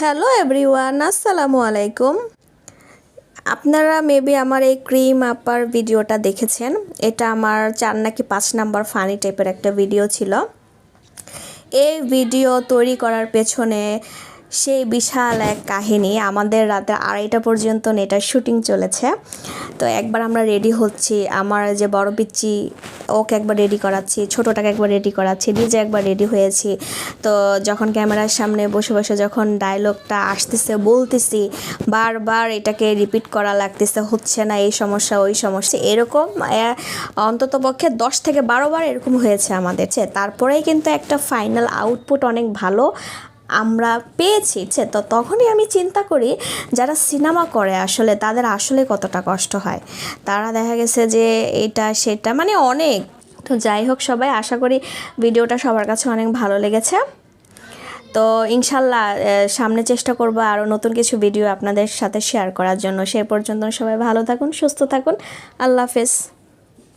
Hello everyone, আসসালামু আলাইকুম। আপনারা মেবি আমার এই ক্রিম আপার ভিডিওটা দেখেছেন। এটা আমার 4 নাকি 5 নাম্বার ফানি টাইপের একটা ভিডিও ছিল। এই ভিডিও তৈরি করার পেছনে সেই বিশাল এক কাহিনী। আমাদের রাতে 2:30 পর্যন্ত এটার শুটিং চলেছে। তো একবার আমরা রেডি হচ্ছি, আমার যে বড় পিচ্চি ওকে একবার রেডি করাচ্ছি, ছোটোটাকে একবার রেডি করাচ্ছি, নিজে একবার রেডি হয়েছি। তো যখন ক্যামেরার সামনে বসে বসে যখন ডায়লগটা আসতেছে বলতেছি, বারবার এটাকে রিপিট করা লাগতেছে, হচ্ছে না, এই সমস্যা ওই সমস্যা, এরকম অন্তত পক্ষে 10 থেকে 12 বার এরকম হয়েছে আমাদের। তারপরেই কিন্তু একটা ফাইনাল আউটপুট অনেক ভালো আমরা পেয়েছি। তো তখনই আমি চিন্তা করি যারা সিনেমা করে আসলে তাদের আসলে কতটা কষ্ট হয়। তারা দেখা গেছে যে এটা সেটা মানে অনেক। তো যাই হোক, সবাই আশা করি ভিডিওটা সবার কাছে অনেক ভালো লেগেছে। তো ইনশাল্লাহ সামনে চেষ্টা করবো আরও নতুন কিছু ভিডিও আপনাদের সাথে শেয়ার করার জন্য। সে পর্যন্ত সবাই ভালো থাকুন, সুস্থ থাকুন। আল্লাহ হাফেজ।